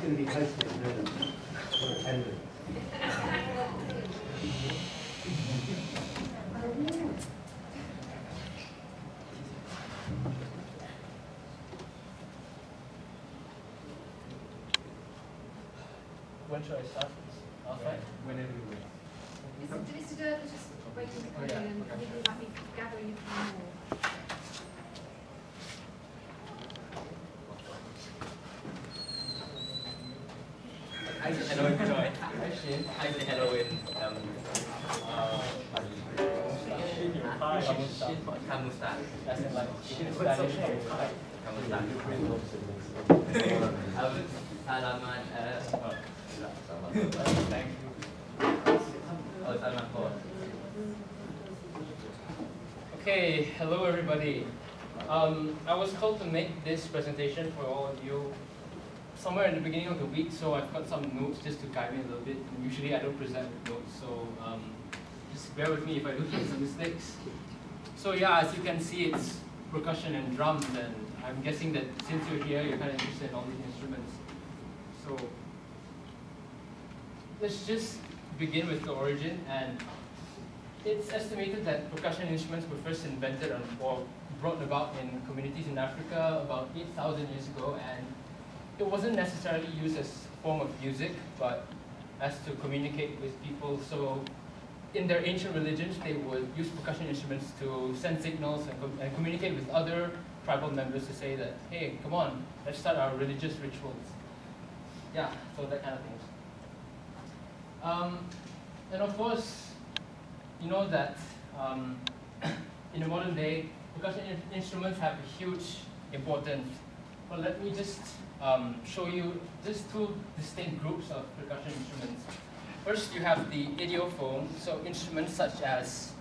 going to be hosting or attending. When should I start this? Outside? Whenever you wish. Mr. Durk was just waiting to come in and I think he might be gathering a few more. I say hello in Joy. I say hello in Kamustan. As in like Spanish. Kamustan. Salamat. Thank you. Oh, salamat po. Okay, hello everybody. I was told to make this presentation for all of you somewhere in the beginning of the week, so I've got some notes just to guide me a little bit. Usually I don't present with notes, so just bear with me if I do make some mistakes. So yeah, as you can see, it's percussion and drums, and I'm guessing that since you're here, you're kind of interested in all these instruments. So let's just begin with the origin, and it's estimated that percussion instruments were first invented or brought about in communities in Africa about 8,000 years ago, and it wasn't necessarily used as a form of music, but as to communicate with people. So in their ancient religions, they would use percussion instruments to send signals and communicate with other tribal members to say that, hey, come on, let's start our religious rituals. Yeah, so that kind of things. And of course, you know that in the modern day, percussion instruments have a huge importance. But let me just show you just two distinct groups of percussion instruments. First, you have the idiophone, so instruments such as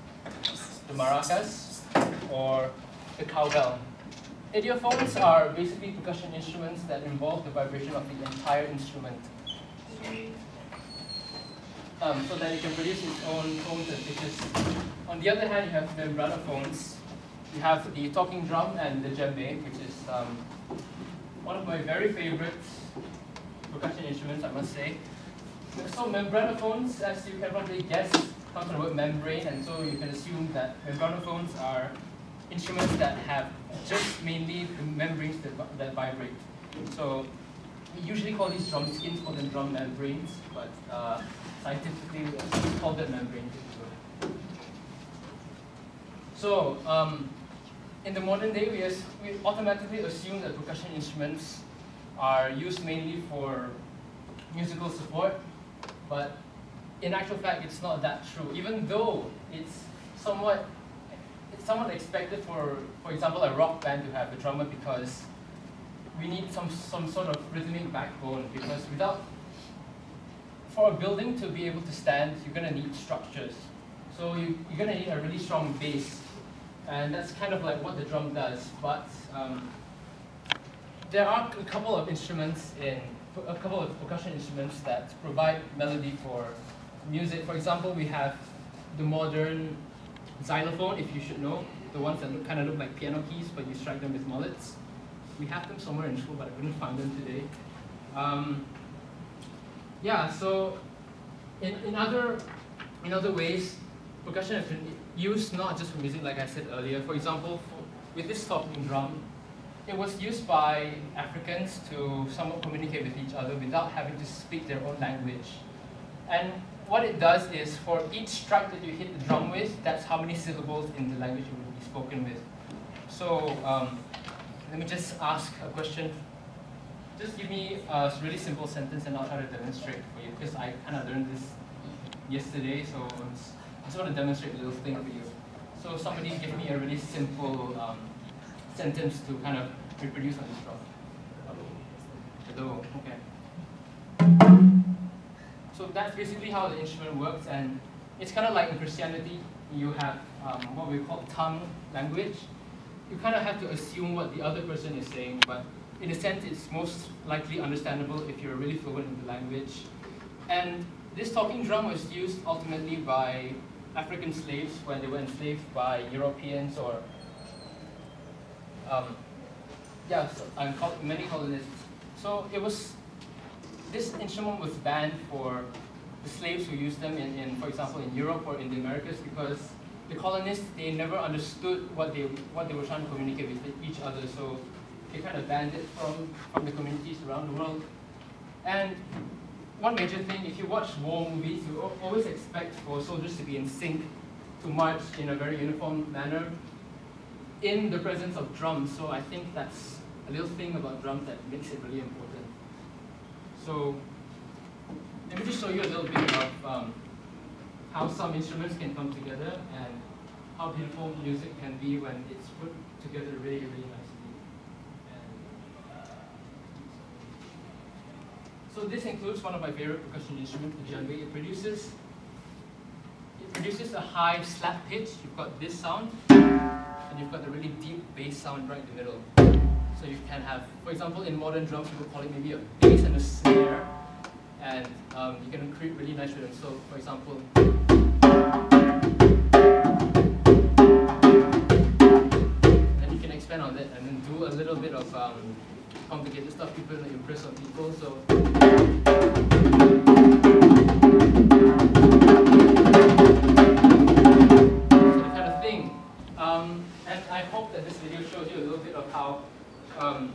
the maracas or the cowbell. Idiophones are basically percussion instruments that involve the vibration of the entire instrument. So that it can produce its own tones and pitches. On the other hand, you have membranophones. You have the talking drum and the djembe, which is one of my very favorite percussion instruments, I must say. So membranophones, as you can probably guess, comes from the word membrane, and so you can assume that membranophones are instruments that have just mainly the membranes that vibrate. So we usually call these drum skins called them drum membranes, but scientifically we call them membranes. So in the modern day, we automatically assume that percussion instruments are used mainly for musical support, but in actual fact, it's not that true. Even though it's somewhat expected for example, a rock band to have a drummer, because we need some sort of rhythmic backbone, because for a building to be able to stand, you're going to need structures. So you're going to need a really strong base. And that's kind of like what the drum does. But there are a couple of percussion instruments that provide melody for music. For example, we have the modern xylophone, if you should know, the ones that kind of look like piano keys, but you strike them with mullets. We have them somewhere in school, but I couldn't find them today. Yeah, so in other ways, percussion has been used not just for music, like I said earlier. For example, with this talking drum, it was used by Africans to somewhat communicate with each other without having to speak their own language. And what it does is, for each strike that you hit the drum with, that's how many syllables in the language you will be spoken with. So let me just ask a question. Just give me a really simple sentence and I'll try to demonstrate for you, because I kind of learned this yesterday, so I just want to demonstrate a little thing for you. So somebody give me a really simple sentence to kind of reproduce on this drum. Hello, okay. So that's basically how the instrument works, and it's kind of like in Christianity, you have what we call tongue language. You kind of have to assume what the other person is saying, but in a sense, it's most likely understandable if you're really fluent in the language. And this talking drum was used ultimately by African slaves when they were enslaved by Europeans or many colonists. So it was this instrument was banned for the slaves who used them for example, in Europe or in the Americas, because the colonists, they never understood what they were trying to communicate with each other. So they kind of banned it from the communities around the world. And one major thing, if you watch war movies, you always expect for soldiers to be in sync, to march in a very uniform manner in the presence of drums. So I think that's a little thing about drums that makes it really important. So let me just show you a little bit of how some instruments can come together and how beautiful music can be when it's put together really, really nicely. So this includes one of my favorite percussion instruments, the djembe. It produces a high slap pitch. You've got this sound, and you've got the really deep bass sound right in the middle. So you can have, for example, in modern drums, we would call it maybe a bass and a snare, and you can create really nice rhythms. So, for example, and you can expand on that and then do a little bit of complicated stuff, people to impress some people. So that kind of thing. And I hope that this video shows you a little bit of how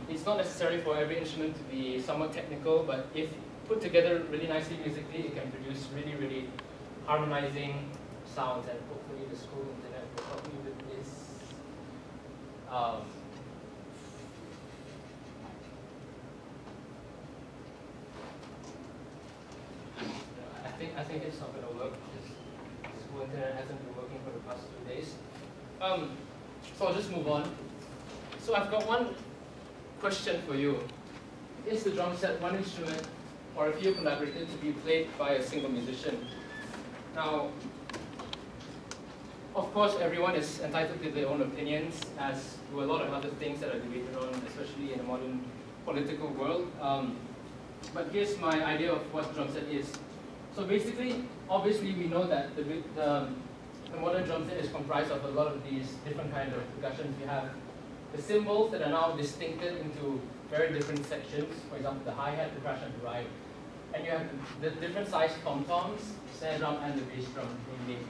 it's not necessary for every instrument to be somewhat technical, but if put together really nicely musically, it can produce really, really harmonizing sounds, and hopefully the school internet will help me with this. I think it's not going to work because the school internet hasn't been working for the past 2 days. So I'll just move on. So I've got one question for you. Is the drum set one instrument or a few collaborated to be played by a single musician? Now, of course, everyone is entitled to their own opinions, as do a lot of other things that are debated on, especially in a modern political world. But here's my idea of what drum set is. So basically, obviously, we know that the modern drum set is comprised of a lot of these different kinds of percussions. You have the cymbals that are now distincted into very different sections. For example, the hi-hat, the crash, and the ride. And you have the different sized tom-toms, snare drum, and the bass drum mainly.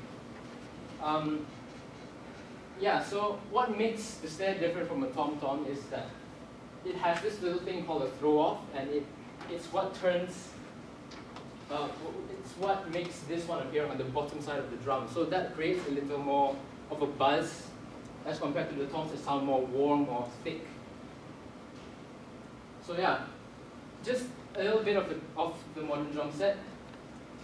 Yeah, so what makes the snare different from a tom-tom is that it has this little thing called a throw-off, and it's what turns, it's what makes this one appear on the bottom side of the drum. So that creates a little more of a buzz as compared to the toms that sound more warm or thick. So yeah, just a little bit of the modern drum set.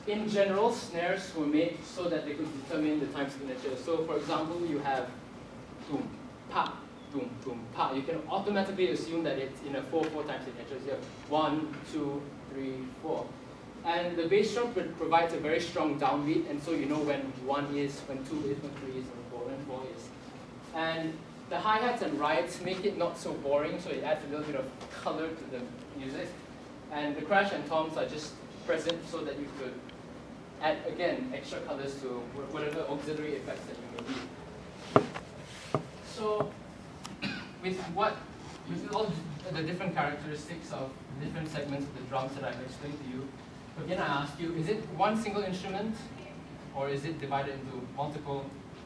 In general, snares were made so that they could determine the time signature. So for example, you have boom, pa, boom, boom, pa. You can automatically assume that it's in a 4/4 time signature. So you have 1, 2, 3, 4. And the bass drum provides a very strong downbeat, and so you know when 1 is, when 2 is, when 3 is, when 4 is. And the hi-hats and rides make it not so boring, so it adds a little bit of color to the music. And the crash and toms are just present so that you could add, again, extra colors to whatever auxiliary effects that you may need. So, with all the different characteristics of the different segments of the drums that I've explained to you, again I ask you, is it one single instrument, or is it divided into multiple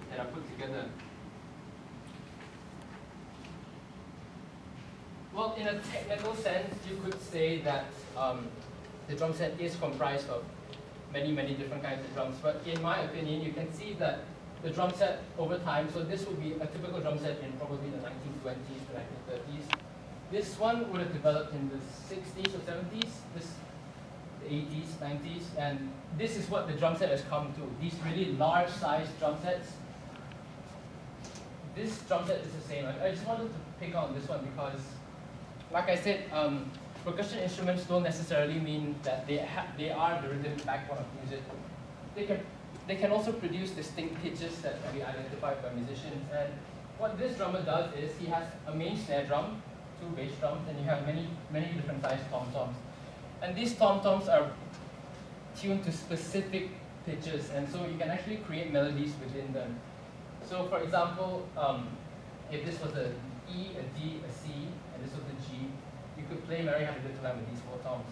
that are put together? Well, in a technical sense, you could say that the drum set is comprised of many, many different kinds of drums. But in my opinion, you can see that the drum set over time, so this would be a typical drum set in probably the 1920s to 1930s. This one would have developed in the 60s or 70s, the 80s, 90s, and this is what the drum set has come to. These really large-sized drum sets. This drum set is the same. I just wanted to pick on this one because, like I said, percussion instruments don't necessarily mean that they are the rhythmic backbone of music. They can also produce distinct pitches that can be identified by musicians. And what this drummer does is he has a main snare drum, 2 bass drums, and you have many, many different sized tom-toms. And these tom-toms are tuned to specific pitches, and so you can actually create melodies within them. So for example, if this was a E, a D, a C, and this was a G, you could play Mary Had a Little Lamb with these 4 toms.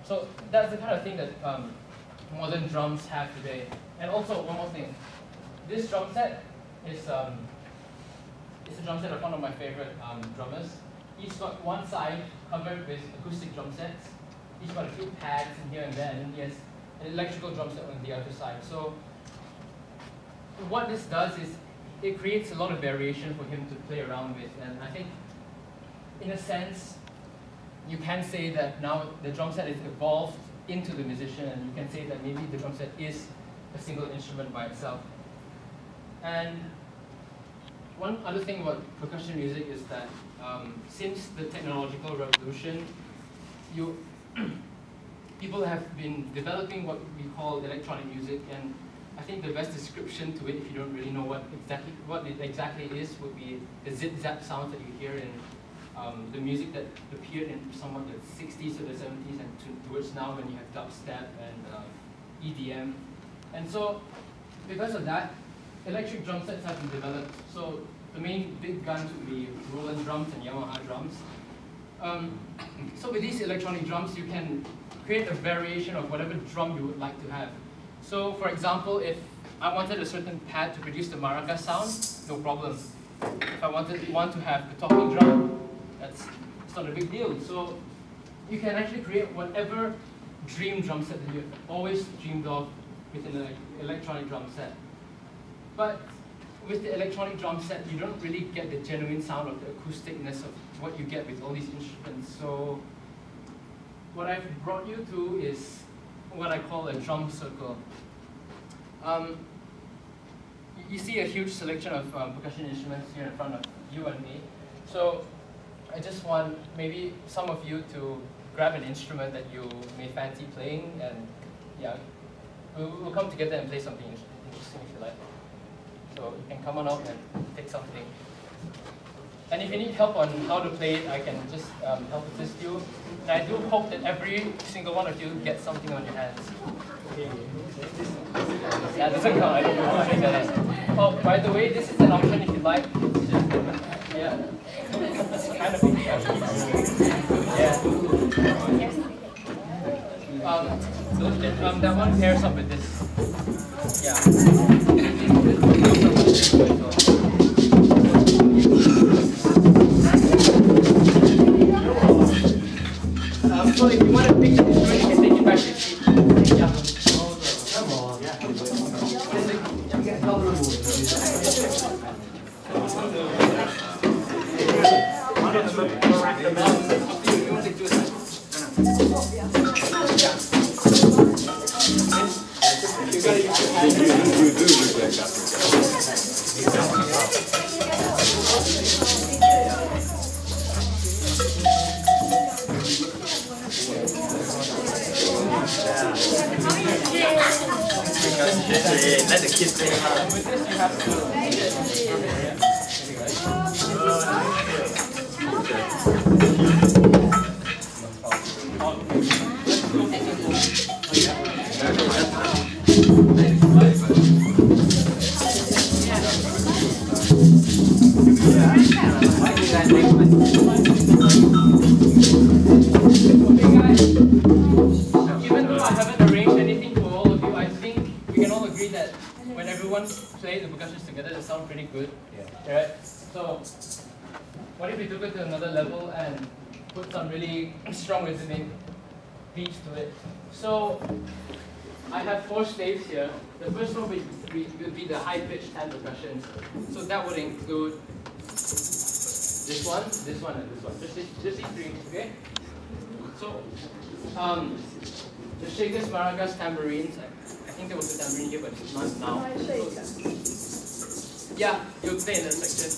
So that's the kind of thing that modern drums have today. And also, one more thing. This drum set is it's a drum set of one of my favorite drummers. He's got one side covered with acoustic drum sets. He's got a few pads in here and there, and then he has an electrical drum set on the other side. So what this does is it creates a lot of variation for him to play around with. And I think, in a sense, you can say that now the drum set is evolved into the musician, and you can say that maybe the drum set is a single instrument by itself. And one other thing about percussion music is that since the technological revolution, people have been developing what we call electronic music, and I think the best description to it, if you don't really know what it exactly is, would be the zip-zap sounds that you hear in the music that appeared in somewhat the 60s or the 70s and towards now when you have dubstep and EDM. And so, because of that, electric drum sets have been developed. So the main big guns would be Roland drums and Yamaha drums. So with these electronic drums, you can create a variation of whatever drum you would like to have. So for example, if I wanted a certain pad to produce the maracas sound, no problem. If I want to have the talking drum, it's not a big deal. So you can actually create whatever dream drum set that you've always dreamed of with an electronic drum set. But with the electronic drum set, you don't really get the genuine sound of the acousticness of what you get with all these instruments. So what I've brought you to is what I call a drum circle. You see a huge selection of percussion instruments here in front of you and me. So I just want maybe some of you to grab an instrument that you may fancy playing, and yeah, we'll come together and play something interesting if you like. So you can come on out and take something. And if you need help on how to play it, I can just help assist you. And I do hope that every single one of you gets something on your hands. Yeah, doesn't count. I don't know. Oh, by the way, this is an option if you like. Yeah. It's kind of big. Yeah. That one pairs up with this. Yeah. So if you want to pick the instrument, you can take it back to your seat. Yeah. Come on. Let the kids say hi. With this, you have to. Even though I haven't arranged anything for all of you, I think we can all agree that when everyone plays the percussions together, they sound pretty good. Yeah. Right? So, what if we took it to another level and put some really strong rhythmic beats to it? So, I have 4 staves here. The first one would be the high-pitched hand percussions. So that would include this one, and this one. Just these 3, okay? So, the shakers, maracas, tambourines. I think there was a tambourine here, but it's not now. Yeah, you'll play in that section.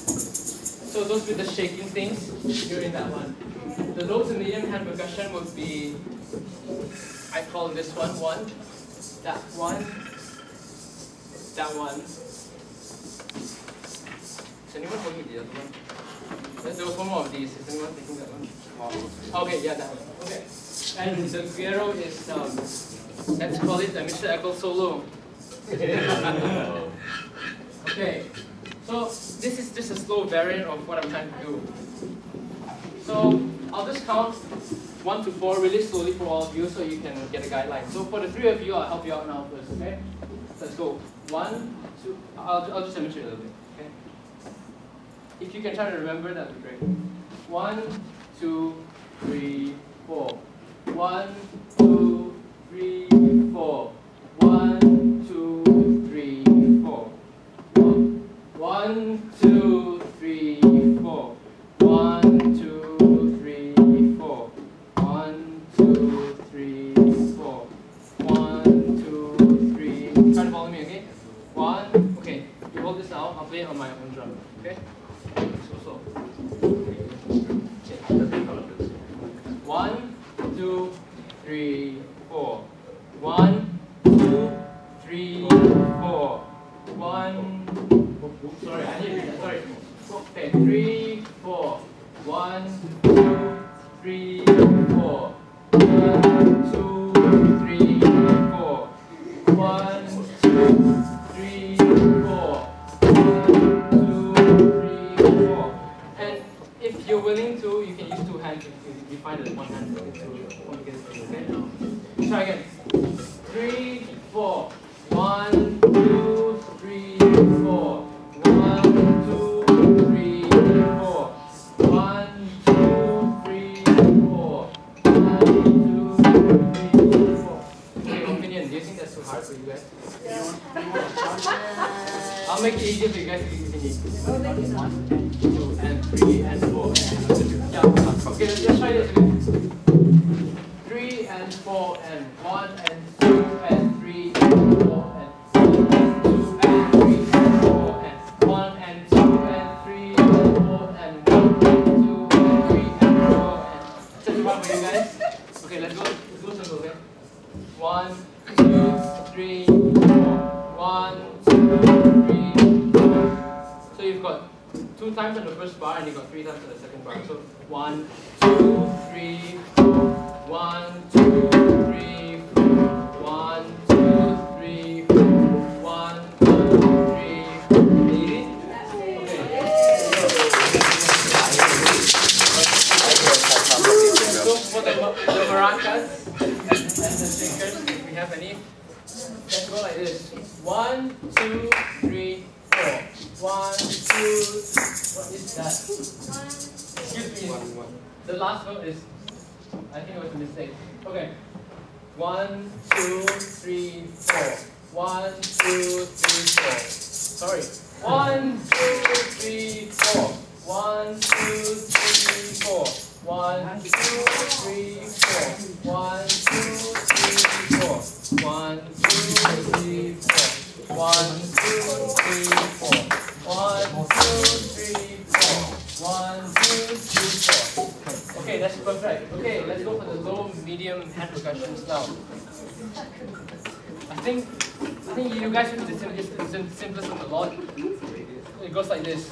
So those with the shaking things, you're in that one. The low to medium hand percussion would be, I call this one, that one. Is anyone holding the other one? There was one more of these. Is anyone taking that one? Okay, yeah, that one. Okay. And the Guerrero is, let's call it a Mr. Eccles solo. Okay. So this is just a slow variant of what I'm trying to do. So I'll just count 1, 1 to 4 really slowly for all of you so you can get a guideline. So for the 3 of you, I'll help you out now first, okay? Let's go. 1, 2, I'll just demonstrate a little bit, okay? If you can try to remember, that would be great. 1, 2, 3, 4. 1, 2, 3, 4. 1, 2, 3, 4. 1, 2, 3, 4. 1, 2, 3, 4. 1, 2, 3, 4. 1, 2, 3. Try to follow me, okay? 1. Okay, you hold this out. I'll play it on my own drum, okay? So. Okay. 1, 2, 3, 4. 1, 2, 3, 4. 1. Sorry, I need to read that. Sorry. Okay, 3, 4. 1, 2, 3, 4. 1, 2, 3, 4. 1, 2, 3, 4. 1, 2, 3, 4. And if you're willing to, you can use 2 hands if you find that one hand is too complicated. Okay? Try again. 3, 4. 1, 2, 3, 4. 1, 2, 3, 4. 1, 2, 3, 4. 1, 2, 3, 4. Okay, opinion. Do you think that's too hard for you guys? I'll make it easier for you guys if you can. 1, 2, and 3, and 4. Yeah. Okay, let's try this again. 3 and 4 and 1 and 2 and 3 and 4 and 2 and 3 and 4 and 1 and 2 and 3 and 4 and 1 and 2 and 3 and 4 and such a fun for you guys. Okay, let's go simple, okay? 1, 2, 3, 4. 1, 2, 3, 4. So you've got 2 times on the first bar and you've got 3 times on the second bar. So 1, 2, 3, 4. 1, 2, 3, 4. 1, 2, 3, 4. 1, 2, 3, 4. Easy? Okay. So for the maracas and the shakers, if we have any, let's go like this. 1, 2, 3, 4. 1, 2, 3. What is that? Excuse me. The last note is, I think it was a mistake. Okay. 1, 2, 3, 4. 1, 2, 3, 4. Sorry. 1, 2, 3, 4. 1, 2, 3, 4. 1, 2, 3, 4. 1, 2, 3, 4. 1, 2, 3, 4. 1, 2, 3, 4. 1, 2, 3, 4. 1, 2, 3, 4. Okay, that's perfect. Okay, let's go for the low, medium hand percussions now. I think you guys should be the simplest of the lot. It goes like this.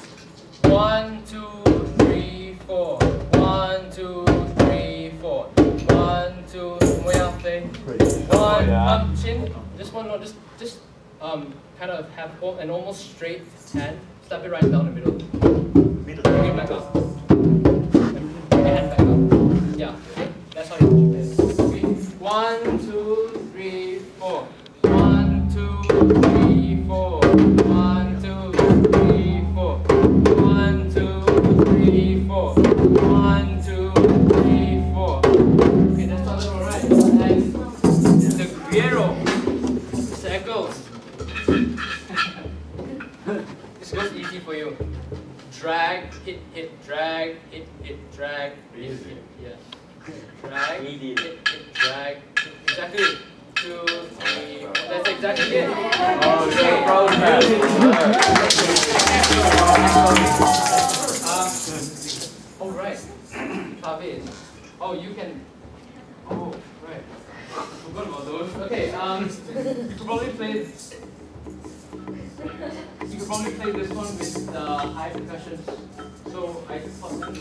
1, 2, 3, 4. 1, 2, 3, 4. 1, 2. Play. 1. Chin. Just one note. Just kind of have an almost straight hand. Step it right down the middle. Bring it back up. Bring your hand back up. Yeah. Okay. That's how you play. Okay. 1, 2, 3, 4. 1, 2, 3, 4. 1, 2, 3, 4. 1, 2, 3, 4. 1, 2, 3, 4. Okay, that's all alright. And the Guerrero circles. This goes easy for you. Drag, hit, drag, hit, drag, hit, yes. Drag, hit, drag, hit. Exactly. 2, 3, 4. That's exactly it. Okay. Oh, right. Travis. Oh, you can. Oh, right. Forgot about those. Okay. You could probably play. You could probably play this one with the high percussion. So I just pause them.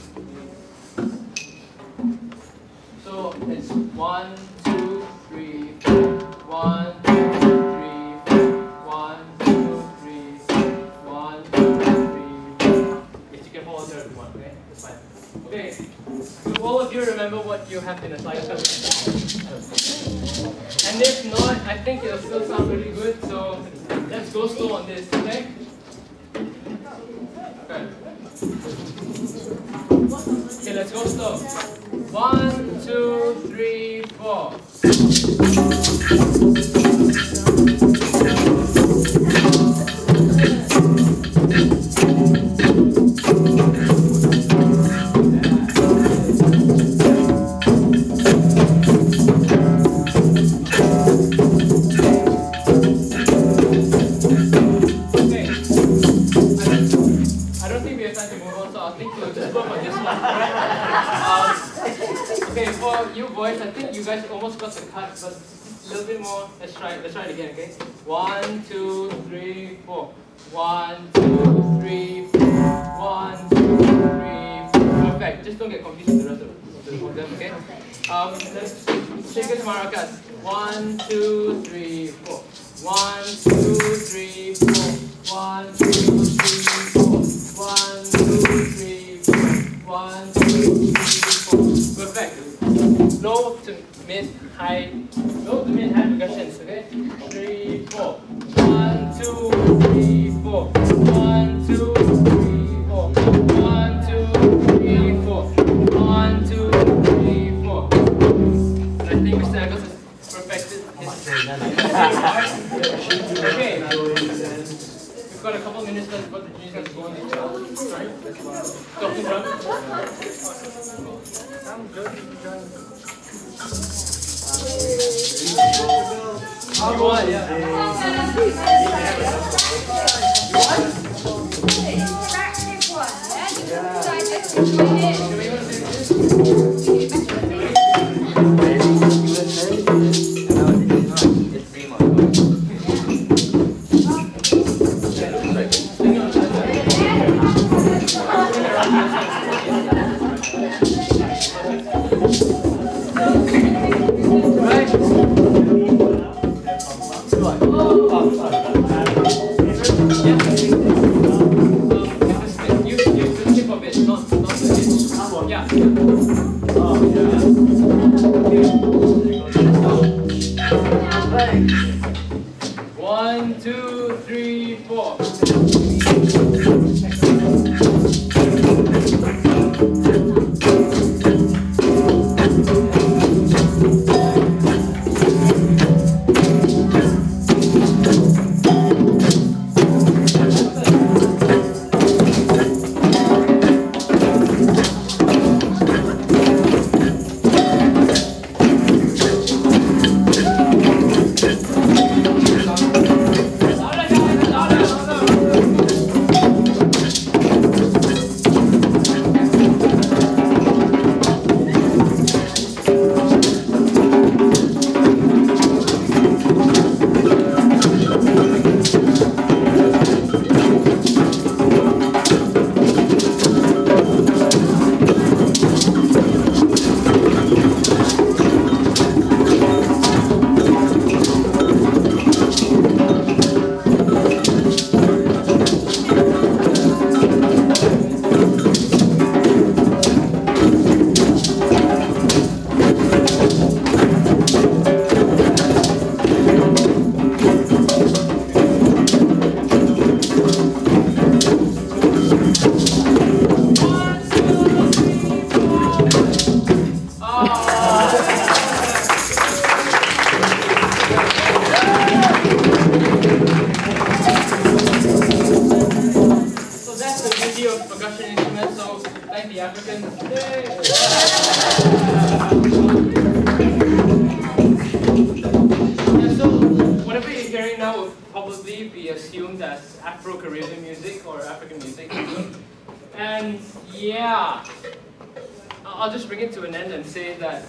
So it's 1, 2, 3, 4. 1, 2, 3, 4. 1, 2, 3, 4. 1, 2, 3, 4. Yes, you can follow there if you want, okay? That's fine. Okay. So all of you remember remember what you have in the cycle. And if not, I think it'll still sound really good, so let's go slow on this, okay? Okay. Okay, let's go slow. 1, 2, 3, 4. Okay, for you boys, I think you guys almost got the cut, but a little bit more. Let's try it again, okay? 1, 2, 3, 4. 1, 2, 3, 4. 1, 2, 3, 4. Perfect. Just don't get confused with the rest of them, okay? Let's take it to maracas. 1, 2, 3, 4. 1, 2, 3, 4. 1, 2, 3, 4. 1, 2, 3, 4. 1, 2, 3, 4. Perfect. Low to mid, high percussions, okay? 3, 4. 1, 2, 3, 4. 1, 2, 3, 4. 1, 2, 3, 4. 1, 2, 3, 4. And I think Mr. Agos has perfected his. Okay. We've got a couple minutes left before the juniors have to go on the job. Sorry? Talking drum. You want, yeah. One, two, three, four. Afro-Caribbean music or African music. And yeah, I'll just bring it to an end and say that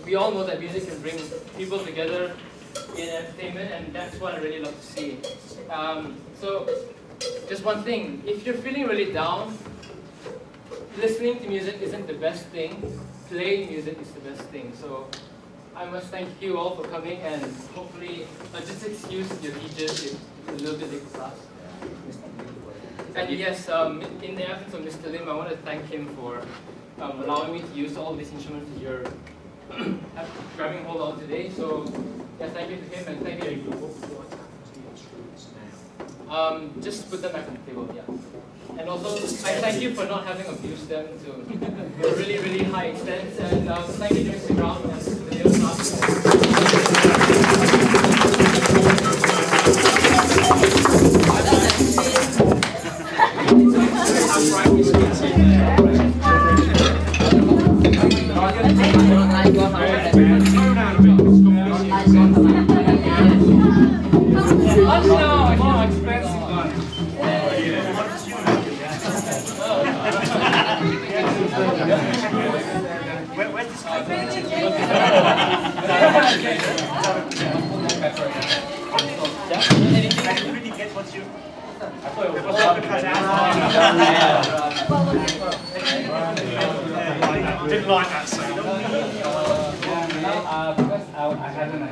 we all know that music can bring people together in entertainment, and that's what I really love to see. So just one thing, if you're feeling really down, listening to music isn't the best thing, playing music is the best thing. So I must thank you all for coming, and hopefully just excuse your teachers if it's a little bit late for class. And yes, in the absence of Mr. Lim, I want to thank him for allowing me to use all these instruments that you're grabbing hold of today. So, yeah, thank you to him and thank you. Just put them back on the table, yeah. And also, I thank you for not having abused them to a really, really high extent. And thank you to Mr. Brown and the other Where's this guy? I really get what you... Didn't like that, so. because I had an idea.